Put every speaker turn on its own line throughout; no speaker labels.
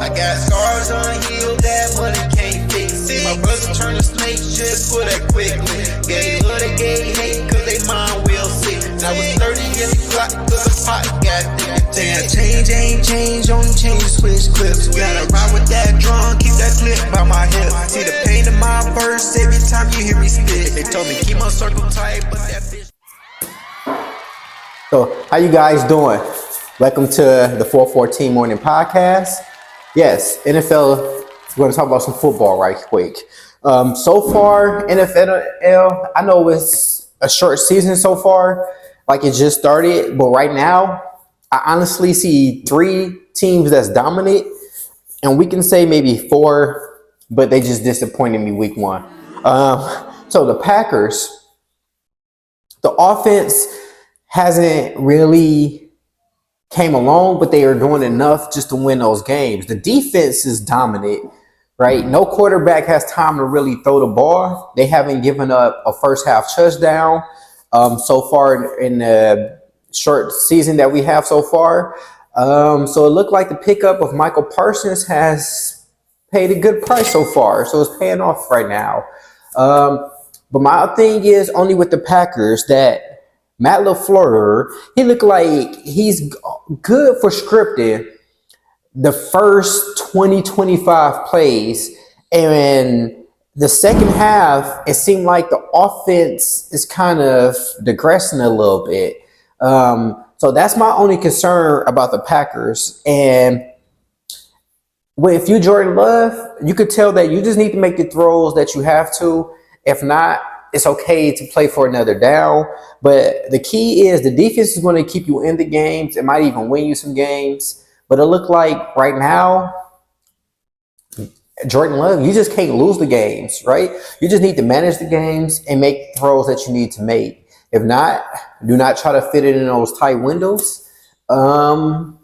I got scars unhealed, that money can't fix it. My brother turned to snake just for that quickly. Gay love, they gay hate, cause they mind will sick. I was 30 in the clock, cause the pot got thick. Damn, change ain't change, only change switch clips. Gotta ride with that drum, keep that clip by my hip. See the pain in my verse every time you hear me spit. They told me keep my circle tight, but that bitch.
So, how you guys doing? Welcome to the 414 Morning Podcast. Yes, NFL, we're going to talk about some football right quick. So far, NFL, I know it's a short season so far, like it just started, but right now, I honestly see 3 teams that's dominant, and we can say maybe 4, but they just disappointed me week 1. So the Packers, the offense hasn't really came along, but they are doing enough just to win those games. The defense is dominant, right? No quarterback has time to really throw the ball. They haven't given up a first half touchdown so far in the short season that we have so far. So it looked like the pickup of Michael Parsons has paid a good price so far. So it's paying off right now. But my thing is only with the Packers that Matt LaFleur, he looked like he's good for scripting the first 20-25 plays. And the second half, it seemed like the offense is kind of digressing a little bit. So that's my only concern about the Packers. And if you Jordan Love, you could tell that you just need to make the throws that you have to. If not, it's okay to play for another down. But the key is the defense is going to keep you in the games. It might even win you some games. But it look like right now, Jordan Love, you just can't lose the games, right? You just need to manage the games and make throws that you need to make. If not, do not try to fit it in those tight windows. The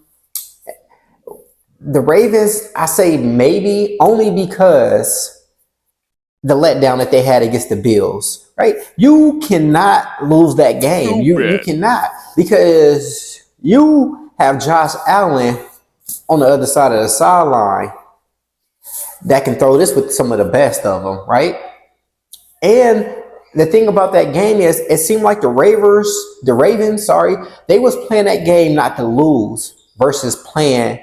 Ravens, I say maybe only because the letdown that they had against the Bills, right? You cannot lose that game. You cannot, because you have Josh Allen on the other side of the sideline that can throw this with some of the best of them, right? And the thing about that game is it seemed like the Ravens, they was playing that game not to lose versus playing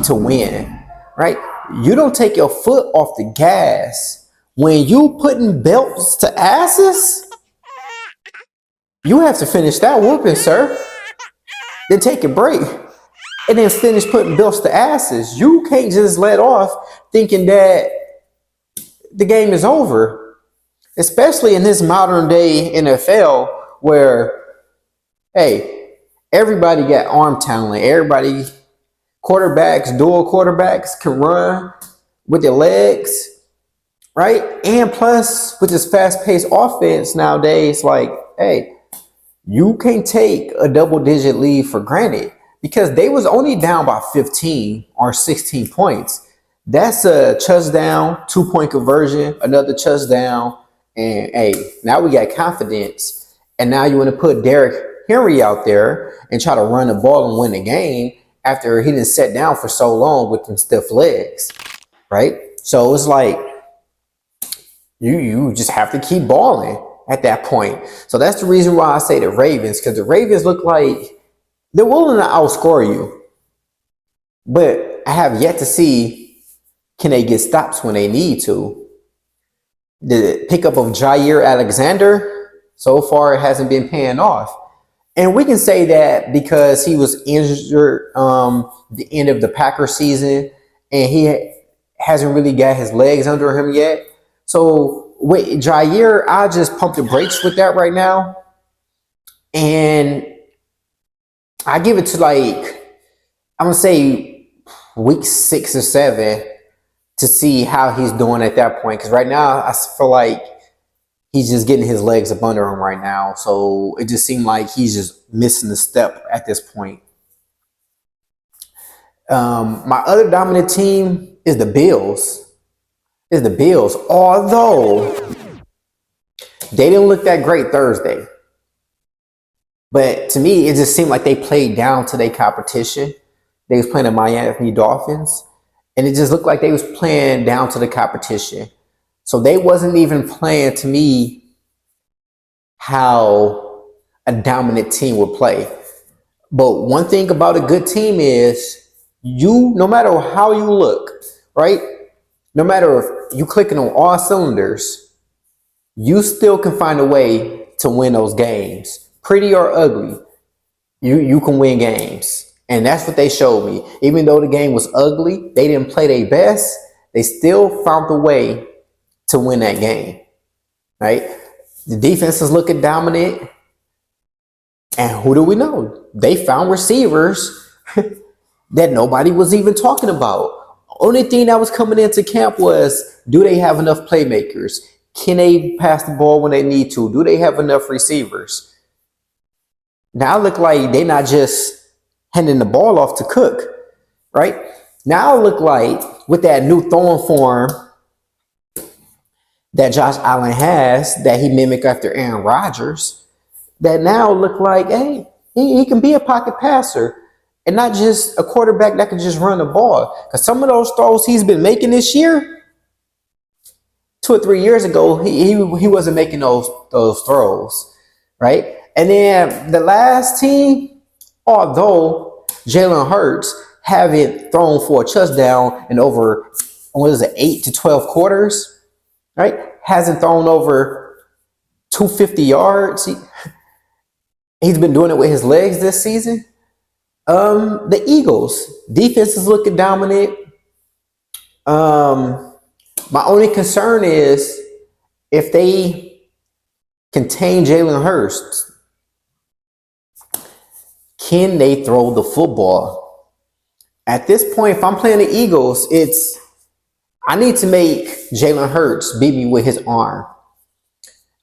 to win, right? You don't take your foot off the gas. When you putting belts to asses, you have to finish that whooping, sir. Then take a break and then finish putting belts to asses. You can't just let off thinking that the game is over, especially in this modern day NFL where, hey, everybody got arm talent. Everybody, dual quarterbacks can run with their legs. Right? And plus, with this fast-paced offense nowadays, like, hey, you can't take a double-digit lead for granted because they was only down by 15 or 16 points. That's a touchdown, 2-point conversion, another touchdown, and hey, now we got confidence. And now you want to put Derrick Henry out there and try to run the ball and win the game after he didn't sit down for so long with them stiff legs, right? So it's like, you just have to keep balling at that point. So that's the reason why I say the Ravens, because the Ravens look like they're willing to outscore you. But I have yet to see, can they get stops when they need to? The pickup of Jair Alexander, so far it hasn't been paying off. And we can say that because he was injured the end of the Packers season, and he hasn't really got his legs under him yet. So with Jair, I just pump the brakes with that right now. And I give it to I'm going to say week 6 or 7 to see how he's doing at that point. Because right now I feel like he's just getting his legs up under him right now. So it just seemed like he's just missing the step at this point. My other dominant team is the Bills. Although they didn't look that great Thursday. But to me, it just seemed like they played down to their competition. They was playing the Miami Dolphins. and it just looked like they was playing down to the competition. So they wasn't even playing to me how a dominant team would play. But one thing about a good team is no matter how you look, right? No matter if you clicking on all cylinders, you still can find a way to win those games. Pretty or ugly, you can win games. And that's what they showed me. Even though the game was ugly, they didn't play their best, they still found a way to win that game, right? The defense is looking dominant. And who do we know? They found receivers that nobody was even talking about. Only thing that was coming into camp was, do they have enough playmakers? Can they pass the ball when they need to? Do they have enough receivers? Now it look like they're not just handing the ball off to Cook, right? Now it look like with that new throwing form that Josh Allen has, that he mimicked after Aaron Rodgers, that now look like, hey, he can be a pocket passer and not just a quarterback that can just run the ball. Because some of those throws he's been making this year, 2 or 3 years ago, he wasn't making those throws, right? And then the last team, although Jalen Hurts haven't thrown for a touchdown in over, 8 to 12 quarters, right? Hasn't thrown over 250 yards. He's been doing it with his legs this season. The Eagles defense is looking dominant. My only concern is if they contain Jalen Hurts, can they throw the football? At this point, if I'm playing the Eagles, I need to make Jalen Hurts beat me with his arm.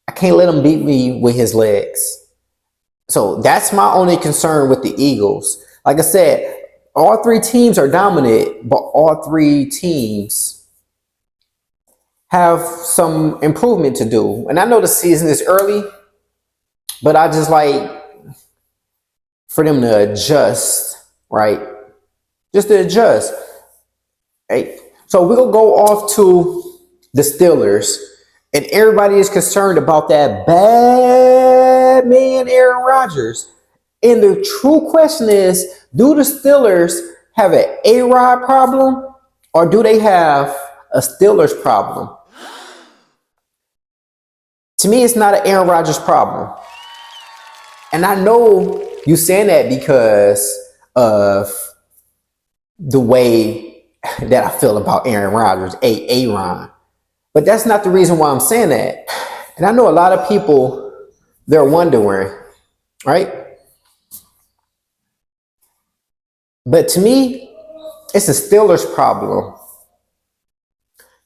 I can't let him beat me with his legs. So that's my only concern with the Eagles. Like I said, all 3 teams are dominant, but all 3 teams have some improvement to do. And I know the season is early, but I just like for them to adjust, right? Just to adjust. Right? So we're going to go off to the Steelers. And everybody is concerned about that bad man Aaron Rodgers. And the true question is, do the Steelers have an A-Rod problem or do they have a Steelers problem? To me, it's not an Aaron Rodgers problem. And I know you saying that because of the way that I feel about Aaron Rodgers, Aaron. But that's not the reason why I'm saying that. And I know a lot of people, they're wondering, right? But to me, it's a Steelers problem.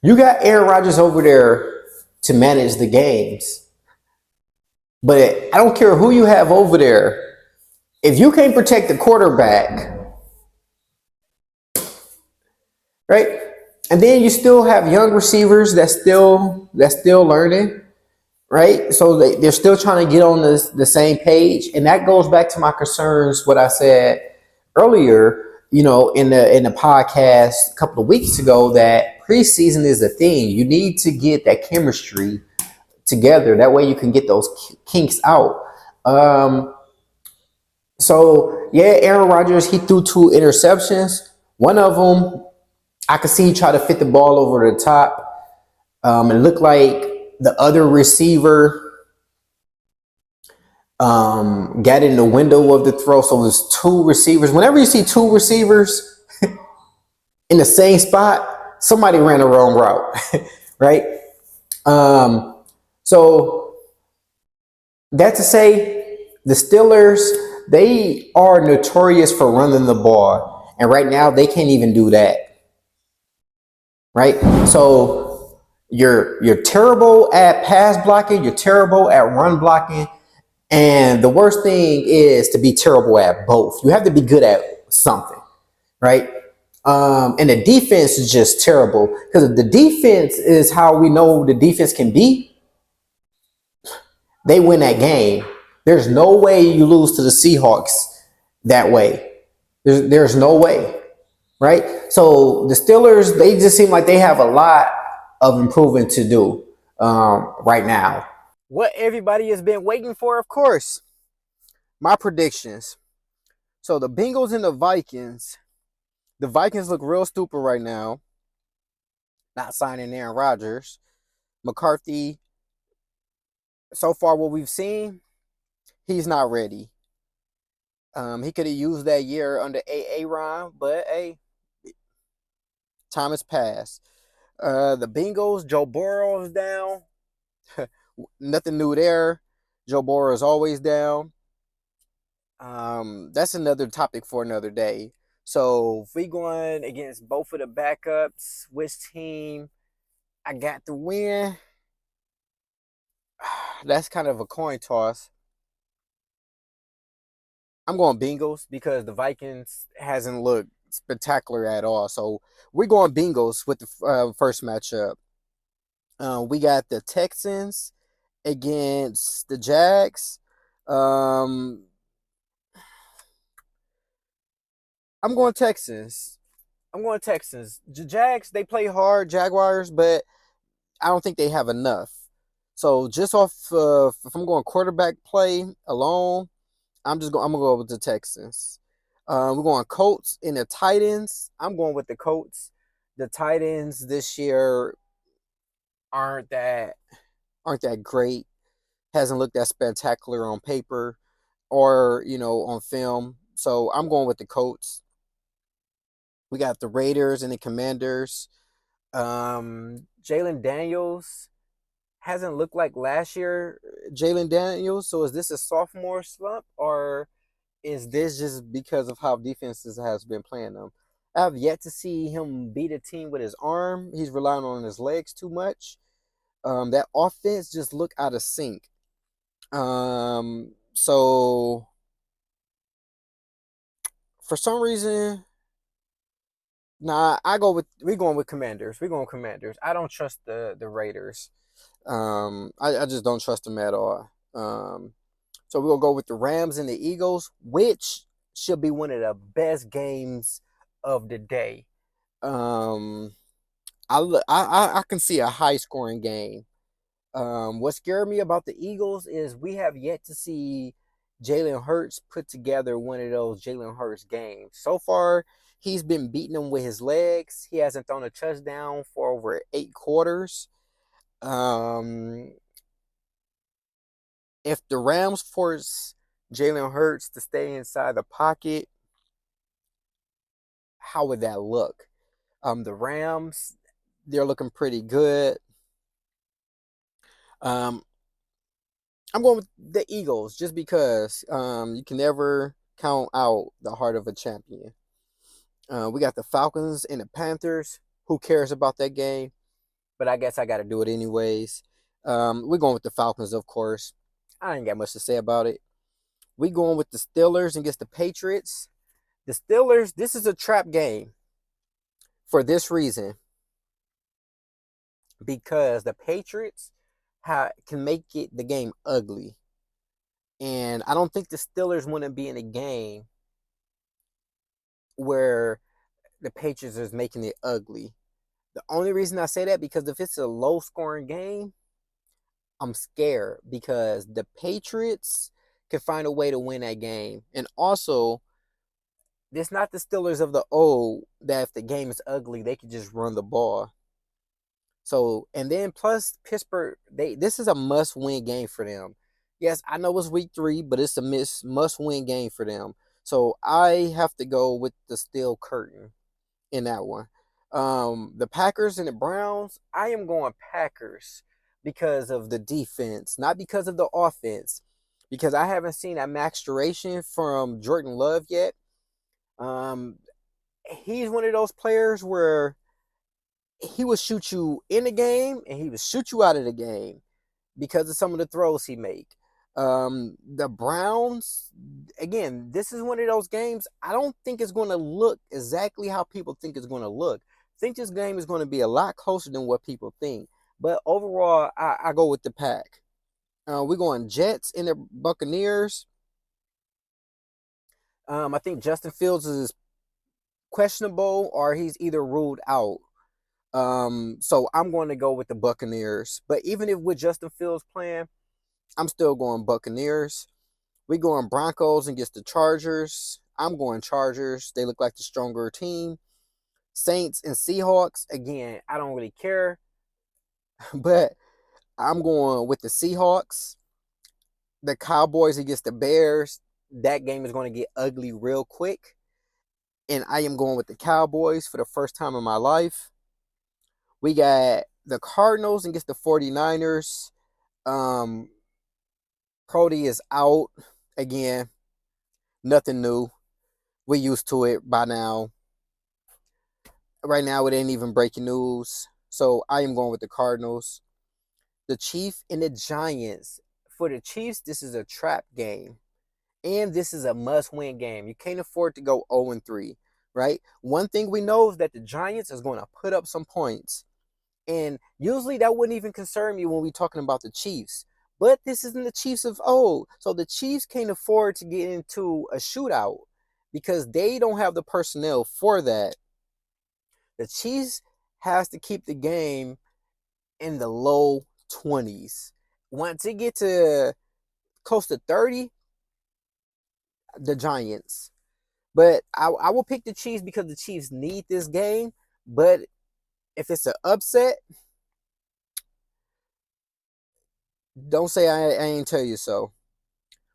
You got Aaron Rodgers over there to manage the games. But I don't care who you have over there. If you can't protect the quarterback, right? And then you still have young receivers that's still learning, right? So they're still trying to get on the same page. And that goes back to my concerns, what I said earlier, in the podcast a couple of weeks ago, that preseason is a thing. You need to get that chemistry together. That way you can get those kinks out. So yeah, Aaron Rodgers, he threw 2 interceptions. One of them, I could see he try to fit the ball over the top. It looked like the other receiver got in the window of the throw. So there's 2 receivers. Whenever you see 2 receivers in the same spot, somebody ran the wrong route, right? So that to say, the Steelers, they are notorious for running the ball. And right now, they can't even do that. Right? So you're terrible at pass blocking, you're terrible at run blocking, and the worst thing is to be terrible at both. You have to be good at something, right? And the defense is just terrible, because the defense is how we know the defense can be. They win that game. There's no way you lose to the Seahawks that way. There's no way. right? So the Steelers, they just seem like they have a lot of improving to do right now. What everybody has been waiting for, of course, my predictions. So the Bengals and the Vikings look real stupid right now, not signing Aaron Rodgers. McCarthy, so far what we've seen, he's not ready. He could have used that year under Ron, but hey, time has passed. The Bengals, Joe Burrow is down. Nothing new there. Joe Burrow is always down. That's another topic for another day. So if we going against both of the backups, which team I got to win? That's kind of a coin toss. I'm going Bengals because the Vikings hasn't looked spectacular at all. So we're going Bengals with the first matchup. We got the Texans against the Jags. Um, I'm going Texans. I'm going Texans. The Jags, they play hard, Jaguars, but I don't think they have enough. So just off, if I'm going quarterback play alone, I'm gonna go with the Texans. We're going Colts and the Titans. I'm going with the Colts. The Titans this year aren't that great. Hasn't looked that spectacular on paper or on film. So I'm going with the Colts. We got the Raiders and the Commanders. Jalen Daniels hasn't looked like last year. Jalen Daniels. So is this a sophomore slump or is this just because of how defenses has been playing them? I have yet to see him beat a team with his arm. He's relying on his legs too much. That offense just look out of sync. So for some reason, we're going with Commanders. We're going Commanders. I don't trust the Raiders. I just don't trust them at all. So we'll go with the Rams and the Eagles, which should be one of the best games of the day. I can see a high scoring game. What scared me about the Eagles is we have yet to see Jalen Hurts put together one of those Jalen Hurts games. So far, he's been beating them with his legs. He hasn't thrown a touchdown for over 8 quarters. If the Rams force Jalen Hurts to stay inside the pocket, how would that look? The Rams, they're looking pretty good. I'm going with the Eagles just because you can never count out the heart of a champion. We got the Falcons and the Panthers. Who cares about that game? But I guess I got to do it anyways. We're going with the Falcons, of course. I ain't got much to say about it. We're going with the Steelers against the Patriots. The Steelers, this is a trap game for this reason. Because the Patriots can make the game ugly. And I don't think the Steelers want to be in a game where the Patriots is making it ugly. The only reason I say that because if it's a low scoring game, I'm scared because the Patriots can find a way to win that game. And also, it's not the Steelers of the old that if the game is ugly, they can just run the ball. So, and then plus Pittsburgh, this is a must-win game for them. Yes, I know it's week 3, but it's a must-win game for them. So I have to go with the steel curtain in that one. The Packers and the Browns, I am going Packers because of the defense, not because of the offense. Because I haven't seen a maturation from Jordan Love yet. He's one of those players where he would shoot you in the game and he would shoot you out of the game because of some of the throws he make. The Browns, again, this is one of those games. I don't think it's going to look exactly how people think it's going to look. I think this game is going to be a lot closer than what people think. But overall, I go with the Pack. We're going Jets and the Buccaneers. I think Justin Fields is questionable or he's either ruled out. So I'm going to go with the Buccaneers. But even if with Justin Fields playing, I'm still going Buccaneers. We going Broncos against the Chargers. I'm going Chargers. They look like the stronger team. Saints and Seahawks. Again, I don't really care. But I'm going with the Seahawks. The Cowboys against the Bears. That game is going to get ugly real quick. And I am going with the Cowboys for the first time in my life. We got the Cardinals against the 49ers. Cody is out again. Nothing new. We used to it by now. Right now, it ain't even breaking news. So I am going with the Cardinals. The Chiefs and the Giants. For the Chiefs, this is a trap game. And this is a must-win game. You can't afford to go 0-3, right? One thing we know is that the Giants is going to put up some points. And usually that wouldn't even concern me when we're talking about the Chiefs. But this isn't the Chiefs of old. So the Chiefs can't afford to get into a shootout because they don't have the personnel for that. The Chiefs has to keep the game in the low 20s. Once it gets to close to 30, the Giants. But I will pick the Chiefs because the Chiefs need this game. But if it's an upset, don't say I ain't tell you so.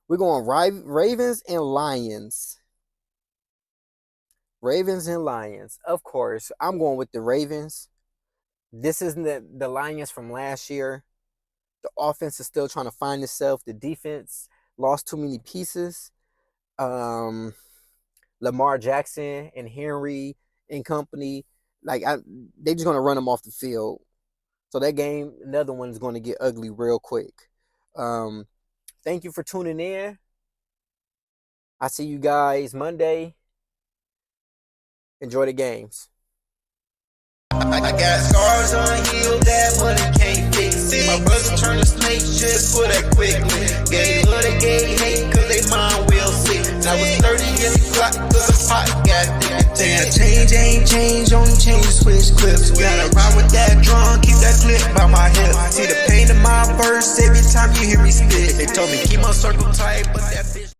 We're going Ravens and Lions. Ravens and Lions. Of course, I'm going with the Ravens. This isn't the Lions from last year. The offense is still trying to find itself. The defense lost too many pieces. Lamar Jackson and Henry and company, they're just going to run them off the field. So that game, another one is going to get ugly real quick. Thank you for tuning in. I see you guys Monday. Enjoy the games.
I got scars on healed that money can't fix it. My brother turned a snake just for that quickly. Gay love, they gay hate cause they mind real sick. Now it's 30 in the clock cause the pot got thick. Damn, change ain't change, only change switch clips. Gotta ride with that drum, keep that clip by my hip. See the pain in my verse every time you hear me spit. They told me keep my circle tight, but that